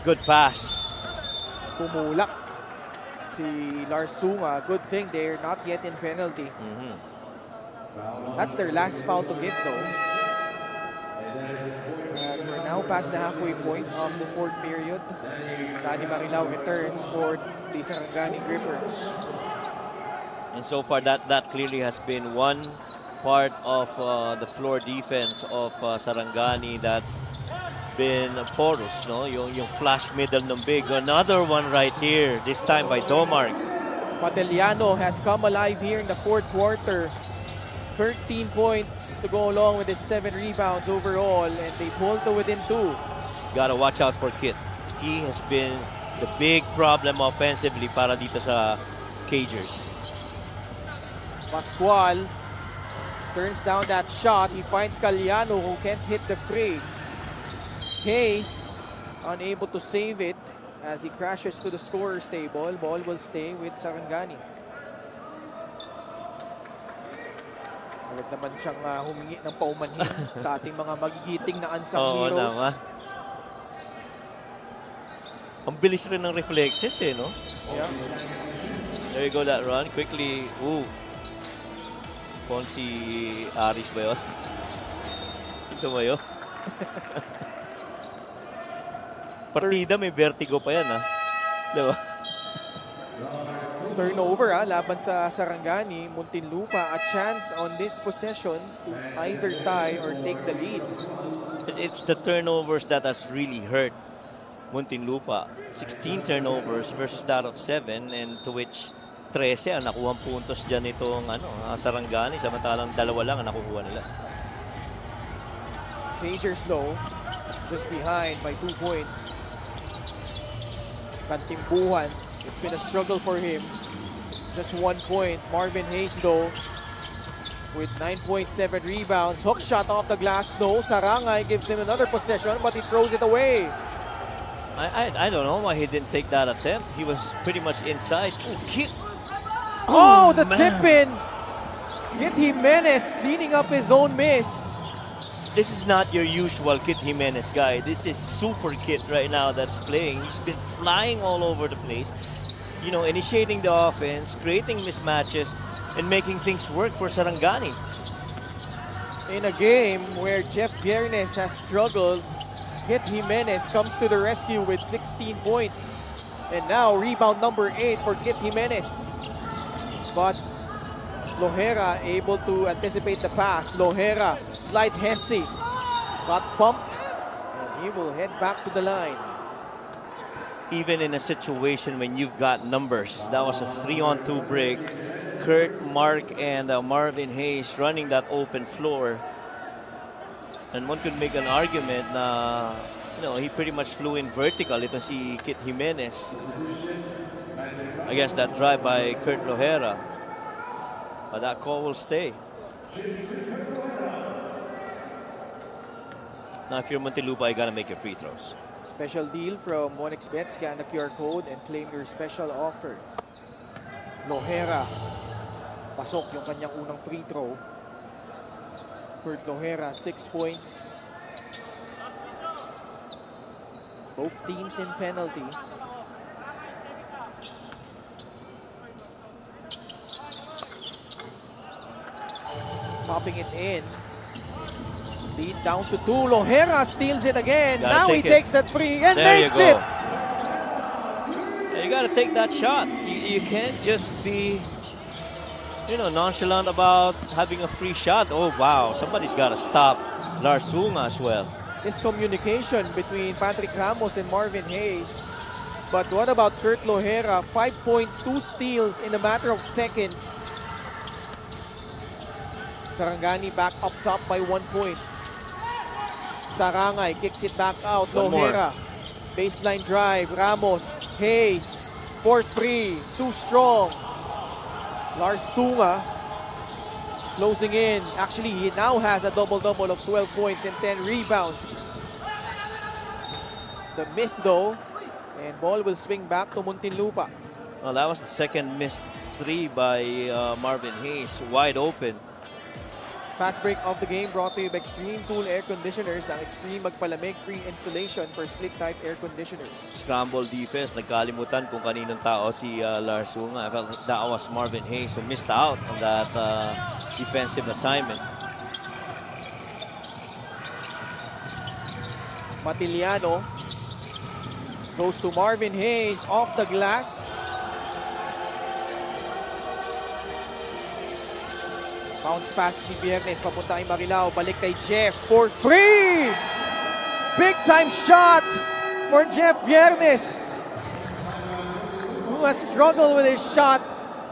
Good pass. Pumulak si Lars Sunga. Good thing they're not yet in penalty. That's their last foul to give though. As we're now past the halfway point of the fourth period. Danny Marilao returns for the Sarangani gripper. And so far that clearly has been one part of the floor defense of Sarangani that's been porous, no? Yung flash middle ng big. Another one right here, this time by Domark. Padeliano has come alive here in the fourth quarter. 13 points to go along with his 7 rebounds overall, and they pulled to within 2. Gotta watch out for Kit. He has been the big problem offensively para dito sa Cagers. Pascual turns down that shot. He finds Caliano who can't hit the free. Hayes unable to save it as he crashes to the scorer's table. Ball will stay with Sarangani. Agad naman siyang humingi ng paumanhin sa ating mga magigiting na unsung heroes. Naman. Ang bilis rin ng reflexes no? Yeah. There you go, that run. Quickly, si Aris ba yun? Tumayo. Partida, may vertigo pa yan, Diba? Turnover laban sa Sarangani. Muntinlupa a chance on this possession to either tie or take the lead. It's the turnovers that has really hurt Muntinlupa. 16 turnovers versus that of 7, and to which 13 ang nakuha puntos dyan itong Sarangani, samantalang 2 lang ang nakukuha nila. Cagers though, just behind by 2 points. Kantimbuhan, it's been a struggle for him. Just 1 point. Marvin Hayes though, with 9.7 rebounds. Hook shot off the glass though. Sarangay gives him another possession, but he throws it away. I don't know why he didn't take that attempt. He was pretty much inside. The tip in. Kit Jimenez cleaning up his own miss. This is not your usual Kit Jimenez guy. This is super Kit right now that's playing. He's been flying all over the place. Initiating the offense, creating mismatches, and making things work for Sarangani. In a game where Jeff Viernes has struggled, Kit Jimenez comes to the rescue with 16 points. And now rebound number 8 for Kit Jimenez. But Lohera able to anticipate the pass. Lohera, slight Hesse, got bumped, and he will head back to the line. Even in a situation when you've got numbers, that was a 3-on-2 break. Kurt, Mark, and Marvin Hayes running that open floor. And one could make an argument na, he pretty much flew in vertical. Ito si Kit Jimenez against that drive by Kurt Lohera. But that call will stay. Now, if you're Muntinlupa, you gotta make your free throws. Special deal from 1xBet. Scan the QR code and claim your special offer. Lohera. Pasok yung kanyang unang free throw. Kurt Lohera, 6 points. Both teams in penalty. Popping it in. Lead down to 2. Lohera steals it again. Now he takes that free and makes it. You got to take that shot. You can't just be, nonchalant about having a free shot. Oh, wow. Somebody's got to stop Lars Sunga as well. Miscommunication between Patrick Ramos and Marvin Hayes. But what about Kurt Lohera? 5 points, 2 steals in a matter of seconds. Sarangani back up top by 1 point. Sarangay kicks it back out. Lohera. Baseline drive. Ramos. Hayes. 4-3. Too strong. Lars Sunga closing in. Actually, he now has a double-double of 12 points and 10 rebounds. The miss though. And ball will swing back to Muntinlupa. Well, that was the second missed 3 by Marvin Hayes. Wide open. Fast break of the game brought to you by Extreme Cool Air Conditioners, ang Extreme Magpalamig free installation for split-type air conditioners. Scramble defense, nagkalimutan kung kaninong tao si Lars Unga. I felt that was Marvin Hayes who missed out on that defensive assignment. Matiliano goes to Marvin Hayes off the glass. Bounce pass ni Viernes, papunta kay Marilao, balik kay Jeff for free! Big time shot for Jeff Viernes, who has struggled with his shot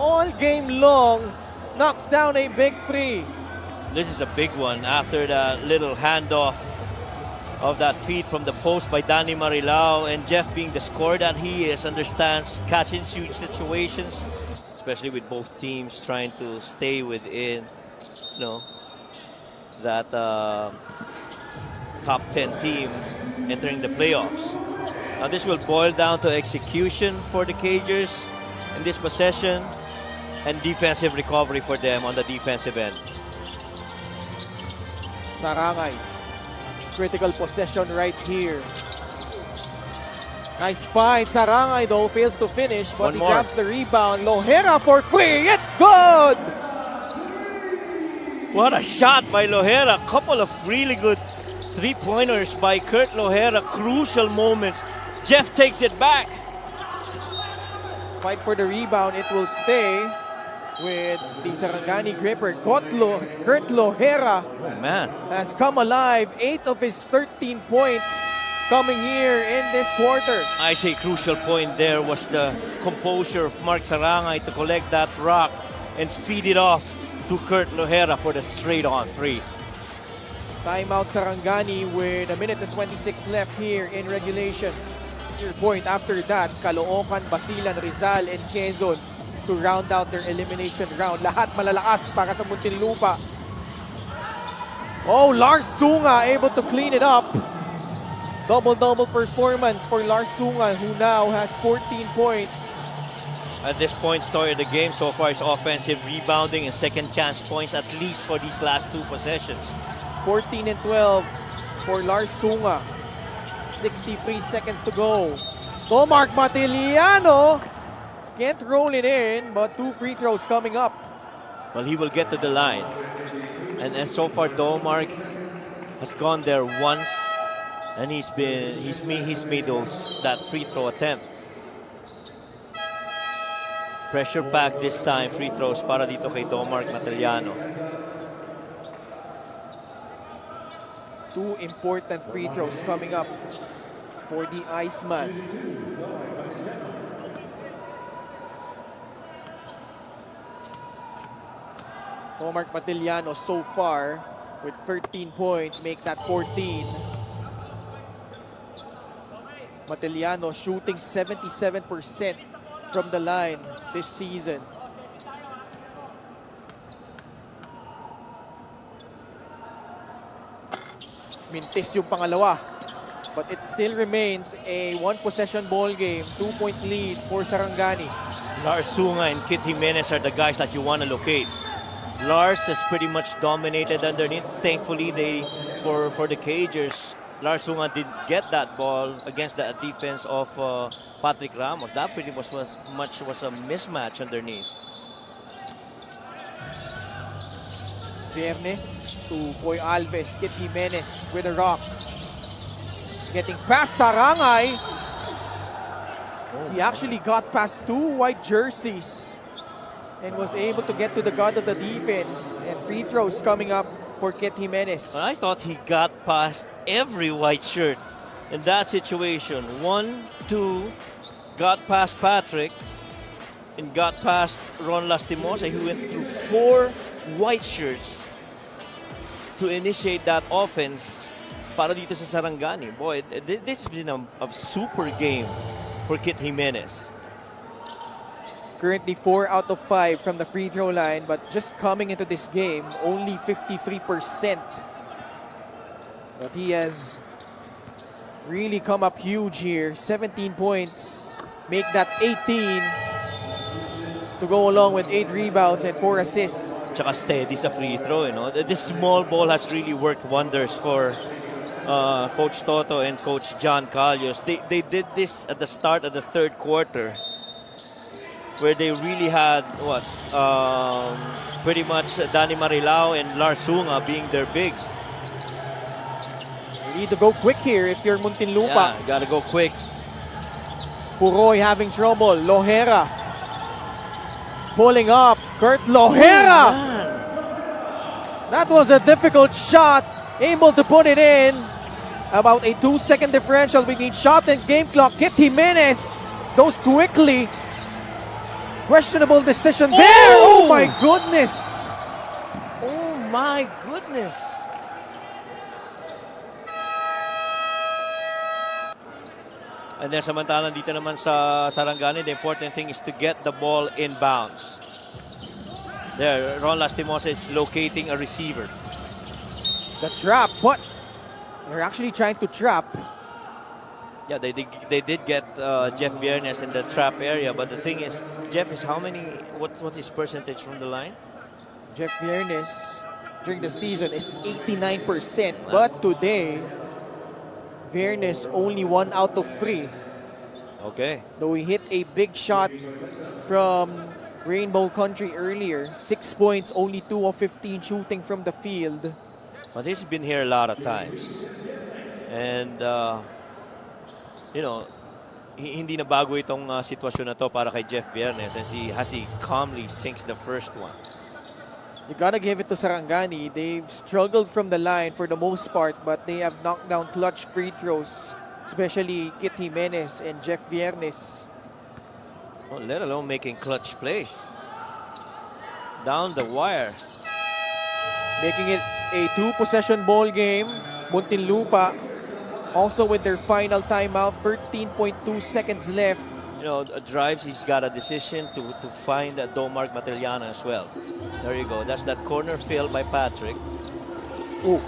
all game long, knocks down a big free. This is a big one after the little handoff of that feed from the post by Danny Marilao, and Jeff, being the scorer that he is, understands catch and shoot situations, especially with both teams trying to stay within, that top 10 team entering the playoffs. Now this will boil down to execution for the Cagers in this possession and defensive recovery for them on the defensive end. Sarangani, critical possession right here. Nice find. Sarangani though fails to finish, but he grabs the rebound. Lohera for free. It's good! What a shot by Lohera. Couple of really good three-pointers by Kurt Lohera. Crucial moments. Jeff takes it back. Fight for the rebound. It will stay with the Sarangani gripper. Kurt Lohera has come alive. 8 of his 13 points coming here in this quarter. I say crucial point there was the composure of Mark Sarangani to collect that rock and feed it off to Kurt Lohera for the straight-on three. Timeout Sarangani with 1 minute and 26 left here in regulation. Your point after that, Caloocan, Basilan, Rizal, and Quezon to round out their elimination round. Lahat malalakas para sa Muntinlupa. Oh, Lars Sunga able to clean it up. Double-double performance for Lars Sunga, who now has 14 points. At this point, story of the game so far is offensive rebounding and second chance points, at least for these last 2 possessions. 14 and 12 for Lars Sunga. 63 seconds to go. Mark Matiliano can't roll it in, but 2 free throws coming up. Well, he will get to the line. And so far, Domark has gone there once, and he's made that free throw attempt. Pressure back this time, free throws para dito kay Domark Matiliano. 2 important free throws coming up for the Iceman. Domark Matiliano so far with 13 points, make that 14. Matiliano shooting 77% from the line this season. Mintis yung pangalawa, but it still remains a 1-possession ball game, 2-point lead for Sarangani. Lars Sunga and Kit Jimenez are the guys that you want to locate. Lars has pretty much dominated underneath. Thankfully, for the Cagers, Lars Sunga did get that ball against the defense of Patrick Ramos. That pretty much was a mismatch underneath. Viernes to Boy Alves. Kit Jimenez with a rock. Getting past Sarangani. He actually got past 2 white jerseys and was able to get to the gut of the defense. And free throws coming up for Kit Jimenez. I thought he got past every white shirt in that situation. 1, 2, got past Patrick and got past Ron Lastimosa, who went through 4 white shirts to initiate that offense para dito sa Sarangani. Boy, this has been a super game for Kit Jimenez. Currently 4 out of 5 from the free throw line, but just coming into this game, only 53%. But he has really come up huge here. 17 points, make that 18 to go along with 8 rebounds and 4 assists. tsaka steady sa free throw. You know, this small ball has really worked wonders for Coach Toto and Coach John Calios. They did this at the start of the third quarter, where they really had pretty much Danny Marilao and Lars Sunga being their bigs. You need to go quick here if you're Muntinlupa. Yeah, gotta go quick. Puroy having trouble. Lohera pulling up. Kurt Lohera. That was a difficult shot. Able to put it in. About a 2-second differential between shot and game clock. Kit Jimenez goes quickly. Questionable decision there. Oh my goodness. Oh my goodness. And then samantalang dito naman sa Sarangani, the important thing is to get the ball in bounds. There, Ron Lastimosa is locating a receiver. The trap, what? They're actually trying to trap. Yeah, they did get Jeff Viernes in the trap area, but the thing is, Jeff is how many, what's his percentage from the line? Jeff Viernes during the season is 89%, but today, Viernes only 1 out of 3. Okay. Though he hit a big shot from Rainbow Country earlier. 6 points, only 2 of 15 shooting from the field. But he's been here a lot of times. And, you know, hindi na bago itong sitwasyon na to para kay Jeff Viernes as he calmly sinks the first one. You gotta give it to Sarangani. They've struggled from the line for the most part, but they have knocked down clutch free throws, especially Kit Jimenez and Jeff Viernes. Well, let alone making clutch plays. Down the wire. Making it a 2-possession ball game. Muntinlupa also with their final timeout, 13.2 seconds left. You know, drives, he's got a decision to find Domark Matellana as well. There you go. That's that corner fill by Patrick. Ooh.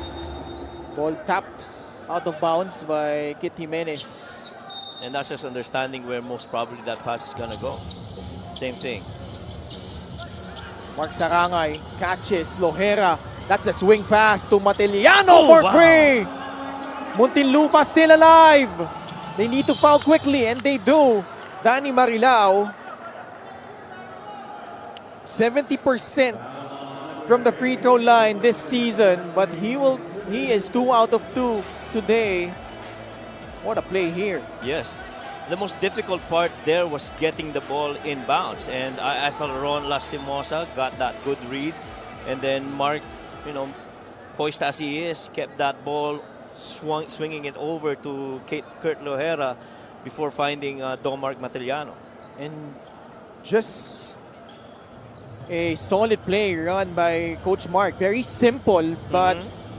Ball tapped out of bounds by Kit Jimenez. And that's just understanding where most probably that pass is going to go. Same thing. Mark Sarangay catches Lohera. That's a swing pass to Matellano for free. Muntinlupa still alive. They need to foul quickly, and they do. Danny Marilao, 70% from the free throw line this season, but he is 2 out of 2 today. What a play here. Yes. The most difficult part there was getting the ball in bounds, and I felt Ron Lastimosa got that good read, and then Mark, you know, poised as he is, kept that ball swinging it over to Kurt Lohera before finding Domark Matellano. And just a solid play run by Coach Mark. Very simple, but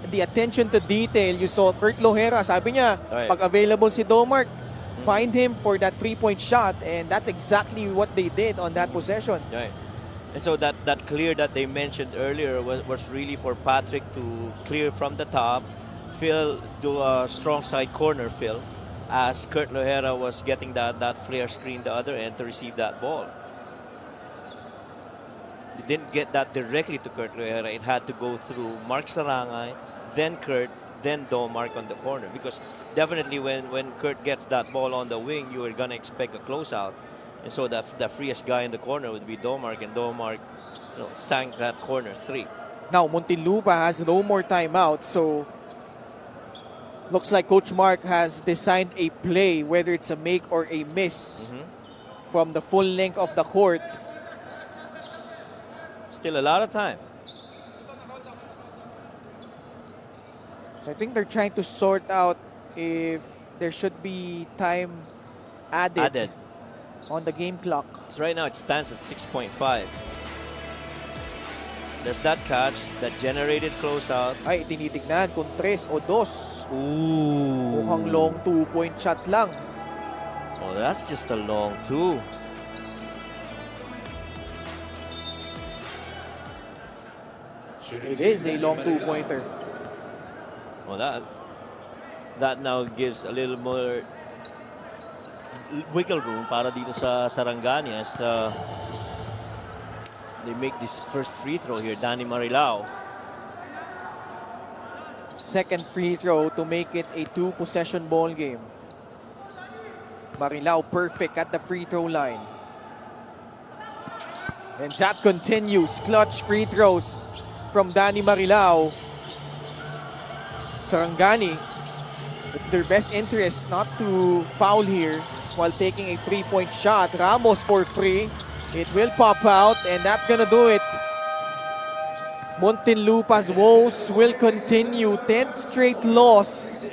the attention to detail, you saw Kurt Lohera, sabi niya, pag available si Domark, find him for that 3-point shot, and that's exactly what they did on that possession. Right. And so that clear that they mentioned earlier was really for Patrick to clear from the top, do a strong side corner fill, as Kurt Lohera was getting that flare screen the other end to receive that ball. They didn't get that directly to Kurt Lohera. It had to go through Mark Sarangay, then Kurt, then Domark on the corner. Because definitely when Kurt gets that ball on the wing, you are going to expect a closeout. And so the freest guy in the corner would be Domark, and Domark, you know, sank that corner 3. Now, Muntinlupa has no more timeout, so looks like Coach Mark has designed a play, whether it's a make or a miss, from the full length of the court. Still a lot of time. So I think they're trying to sort out if there should be time added on the game clock. So right now it stands at 6.5. There's that catch that generated closeout. Ay, tinitignan kung 3 o 2. Ooh. Mukhang long 2-point shot lang. Oh, that's just a long 2. It is a long 2-pointer. Well, that now gives a little more wiggle room para dito sa Sarangani as they make this first free throw here, Danny Marilao. Second free throw to make it a 2-possession ball game. Marilao perfect at the free throw line. And that continues. Clutch free throws from Danny Marilao. Sarangani, it's their best interest not to foul here while taking a 3-point shot. Ramos for free. It will pop out, and that's gonna do it. Muntinlupa's woes will continue. 10th straight loss.